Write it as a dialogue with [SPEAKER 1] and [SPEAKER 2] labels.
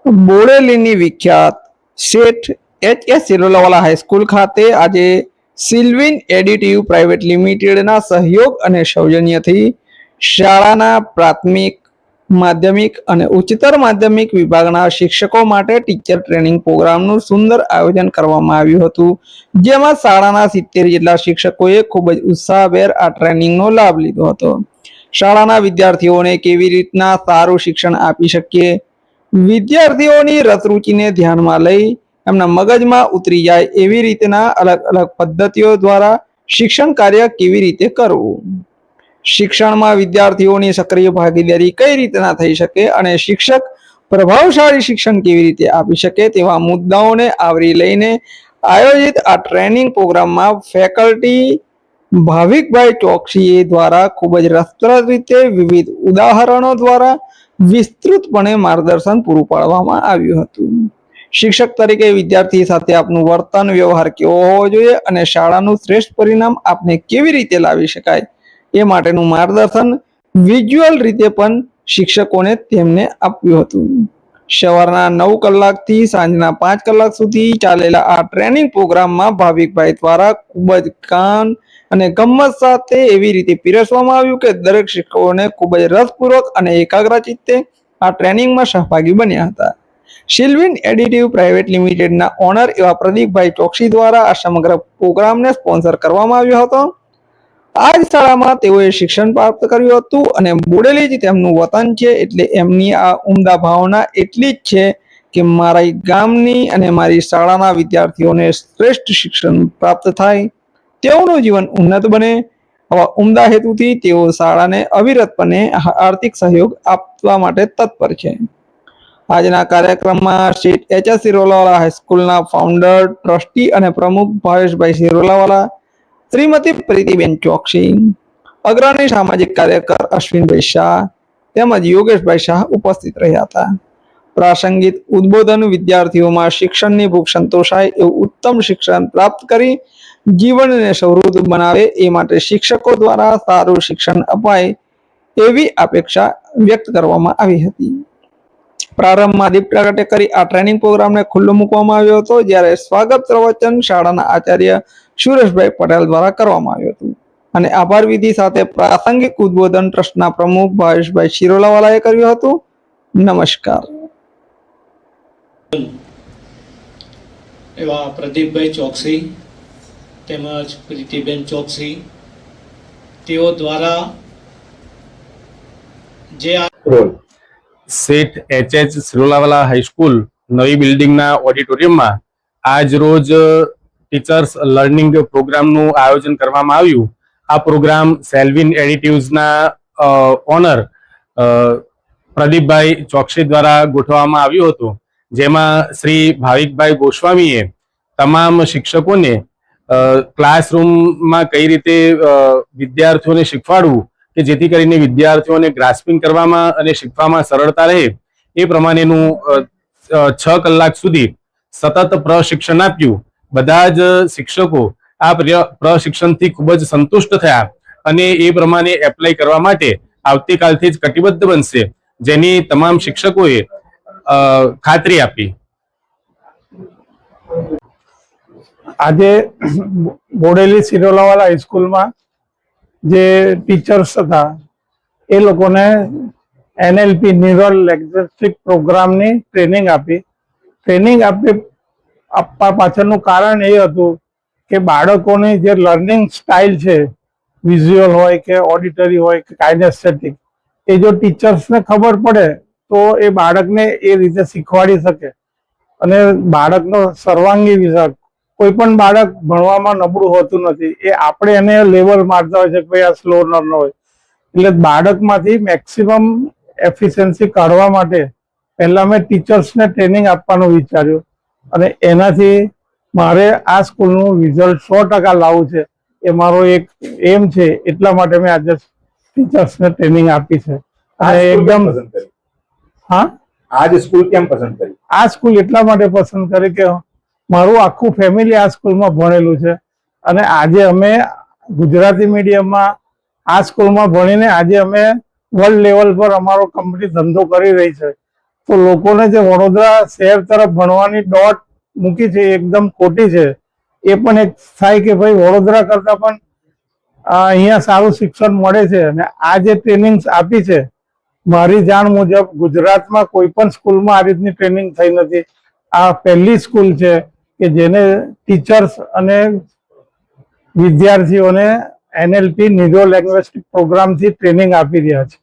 [SPEAKER 1] બોડેલીની વિખ્યાત શેઠ એચ.એસ. સિરોલાવાલા હાઈસ્કૂલ ખાતે આજે સિલ્વિન એડિટિવ પ્રાઇવેટ લિમિટેડના સહયોગ અને સૌજન્યથી શાળાના પ્રાથમિક, માધ્યમિક અને ઉચ્ચતર માધ્યમિક વિભાગના શિક્ષકો માટે ટીચર ટ્રેનિંગ પ્રોગ્રામનું સુંદર આયોજન કરવામાં આવ્યું હતું, જેમાં શાળાના 70 જેટલા શિક્ષકોએ ખૂબ જ ઉત્સાહભેર આ ટ્રેનિંગનો લાભ લીધો હતો. શાળાના વિદ્યાર્થીઓને કેવી રીતના સારું શિક્ષણ આપી શકીએ, વિદ્યાર્થીઓની રસરૂચિને ધ્યાનમાં લઈ એમના મગજમાં ઉતરી જાય એવી રીતના અલગ અલગ પદ્ધતિઓ દ્વારા શિક્ષણ કાર્ય કેવી રીતે કરવું, શિક્ષણમાં વિદ્યાર્થીઓની સક્રિય ભાગીદારી કઈ રીતના થઈ શકે અને શિક્ષક પ્રભાવશાળી શિક્ષણ કેવી રીતે આપી શકે તેવા મુદ્દાઓને આવરી લઈને આયોજિત આ ટ્રેનિંગ પ્રોગ્રામમાં ફેકલ્ટી ભાવિકભાઈ ચોકસીએ દ્વારા ખૂબ જ રસપ્રદ રીતે વિવિધ ઉદાહરણો દ્વારા વિસ્તૃતપણે માર્ગદર્શન પૂરું પાડવામાં આવ્યું હતું. શિક્ષક તરીકે વિદ્યાર્થી સાથે આપનું વર્તન વ્યવહાર કેવો હોવો જોઈએ અને શાળાનું શ્રેષ્ઠ પરિણામ આપને કેવી રીતે લાવી શકાય એ માટેનું માર્ગદર્શન વિઝ્યુઅલ રીતે પણ શિક્ષકોને તેમને આપ્યું હતું. સવારના 9 કલાકથી સાંજના 5 કલાક સુધી ચાલેલા આ ટ્રેનિંગ પ્રોગ્રામમાં ભાવિકભાઈ દ્વારા ખૂબ જ કાન અને ગમ્મત સાથે એવી રીતે પીરસવામાં આવ્યું કે દરેક શિક્ષકોને ખૂબ જ રસપૂર્વક અને એકાગ્રચિત્તે આ ટ્રેનિંગમાં સહભાગી બન્યા હતા. સિલ્વિન એડિટિવ પ્રાઇવેટ લિમિટેડના ઓનર એવા પ્રદીપભાઈ ચોકસી દ્વારા આ સમગ્ર પ્રોગ્રામને સ્પોન્સર કરવામાં આવ્યો હતો. આ જ શાળામાં તેઓએ શિક્ષણ પ્રાપ્ત કર્યું હતું અને બોડેલી જ તેમનું વતન છે, એટલે એમની આ ઉમદા ભાવના એટલી જ છે કે મારા ગામની અને મારી શાળાના વિદ્યાર્થીઓને શ્રેષ્ઠ શિક્ષણ પ્રાપ્ત થાય, તેઓનું જીવન ઉન્નત બને, આવા ઉમદા હેતુથી તેઓ શાળાને અવિરતપણે આર્થિક સહયોગ આપવા માટે તત્પર છે. આજના કાર્યક્રમમાં શેઠ એચ.એસ. સિરોલાવાલા હાઈસ્કૂલના ફાઉન્ડર, ટ્રસ્ટી અને પ્રમુખ ભાવેશભાઈ સિરોલાવાલા, શ્રીમતી પ્રીતિબેન ચોકસી, અગ્રણી સામાજિક કાર્યકર અશ્વિનભાઈ શાહ તેમજ યોગેશભાઈ શાહ ઉપસ્થિત રહ્યા હતા. પ્રાસંગિક ઉદ્બોધન વિદ્યાર્થીઓમાં શિક્ષણની ભૂખ સંતોષાય એવું ઉત્તમ શિક્ષણ પ્રાપ્ત કરી જીવનને સમૃદ્ધ બનાવે એ માટે શિક્ષકો દ્વારા સારું શિક્ષણ અપાય એવી અપેક્ષા વ્યક્ત કરવામાં આવી હતી. પ્રારંભમાં દીપ પ્રાગટ્ય કરી આ ટ્રેનિંગ પ્રોગ્રામને ખુલ્લો મૂકવામાં આવ્યો હતો, જ્યારે સ્વાગત પ્રવચન શાળાના આચાર્ય સુરેશભાઈ પટેલ દ્વારા કરવામાં આવ્યું હતું અને આભાર વિધિ સાથે પ્રાસંગિક ઉદ્બોધન ટ્રસ્ટના પ્રમુખ ભાવેશભાઈ સિરોલાવાલાએ કર્યું હતું. નમસ્કાર.
[SPEAKER 2] એવા પ્રદીપભાઈ ચોકસી તેમજ પ્રીતિબેન ચોકસી તેઓ દ્વારા જે
[SPEAKER 3] શેઠ એચ.એચ. સિરોલાવાલા હાઈસ્કૂલ નવી બિલ્ડિંગના ઓડિટોરિયમમાં આજ રોજ ટીચર્સ લર્નિંગ પ્રોગ્રામનું આયોજન કરવામાં આવ્યું. આ પ્રોગ્રામ સિલ્વિન એડિટિવ્સના ઓનર પ્રદીપભાઈ ચોકસી દ્વારા ગોઠવવામાં આવ્યું હતું, જેમાં શ્રી ભાવિકભાઈ ગોસ્વામીએ તમામ શિક્ષકોને ક્લાસરૂમમાં કઈ રીતે વિદ્યાર્થીઓને શીખવાડવું કે જેથી કરીને વિદ્યાર્થીઓને ગ્રાસ્પિંગ કરવામાં અને શીખવામાં સરળતા રહે એ પ્રમાણેનું 6 કલાક સુધી સતત પ્રશિક્ષણ આપ્યું. બધા જ શિક્ષકો આ પ્રશિક્ષણથી ખૂબ જ સંતુષ્ટ થયા અને એ પ્રમાણે એપ્લાય કરવા માટે આવતીકાલથી જ કટિબદ્ધ બનશે, જેની તમામ શિક્ષકોએ ખાતરી આપી.
[SPEAKER 4] આજે બોડેલી સિરોલાવાલા હાઈસ્કૂલમાં જે ટીચર્સ હતા એ લોકોને એનએલપી ન્યુરલ લેંગ્વેજ પ્રોગ્રામની ટ્રેનિંગ આપવા પાછળનું કારણ એ હતું કે બાળકોની જે લર્નિંગ સ્ટાઇલ છે, વિઝ્યુઅલ હોય કે ઓડિટરી હોય કે કાઇનેસ્થેટિક, એ જો ટીચર્સને ખબર પડે તો એ બાળકને એ રીતે શીખવાડી શકે અને બાળકનો સર્વાંગી વિકાસ. કોઈ પણ બાળક ભણવામાં નબળું હોતું નથી, એ આપણે એને લેવલ મારતા હોય છે કે ભાઈ આ સ્લો લર્નર હોય, એટલે બાળકમાંથી મેક્સિમમ એફિશિયન્સી કાઢવા માટે પહેલા મેં ટીચર્સને ટ્રેનિંગ આપવાનું વિચાર્યું અને એનાથી મારે આ સ્કૂલનું રિઝલ્ટ 100% લાવવું છે, એ મારો એક એમ છે. એટલા માટે મેં આજે ટીચર્સને ટ્રેનિંગ આપી છે. અને એકદમ
[SPEAKER 5] આ સ્કૂલ કેમ પસંદ કરી?
[SPEAKER 4] આ સ્કૂલ એટલા માટે પસંદ કરી કે મારું આખું ફેમિલી આ સ્કૂલમાં ભણેલું છે અને આજે અમે ગુજરાતી મીડિયમમાં આ સ્કૂલમાં ભણીને આજે અમે વર્લ્ડ લેવલ પર અમારો કંપની ધંધો કરી રહી છે. તો લોકોને જે વડોદરા શહેર તરફ ભણવાની દોટ મૂકી છે એ એકદમ ખોટી છે. એ પણ એક થાય કે ભાઈ વડોદરા કરતા પણ અહીંયા સારું શિક્ષણ મળે છે. અને આ જે ટ્રેનિંગ આપી છે, મારી જાણ મુજબ ગુજરાતમાં કોઈ પણ સ્કૂલમાં આ રીતની ટ્રેનિંગ થઈ નથી. આ પહેલી સ્કૂલ છે કે જેને ટીચર્સ અને વિદ્યાર્થીઓને NLP ન્યુરો લેંગ્વેસ્ટિક પ્રોગ્રામથી ટ્રેનિંગ આપી રહ્યા છે.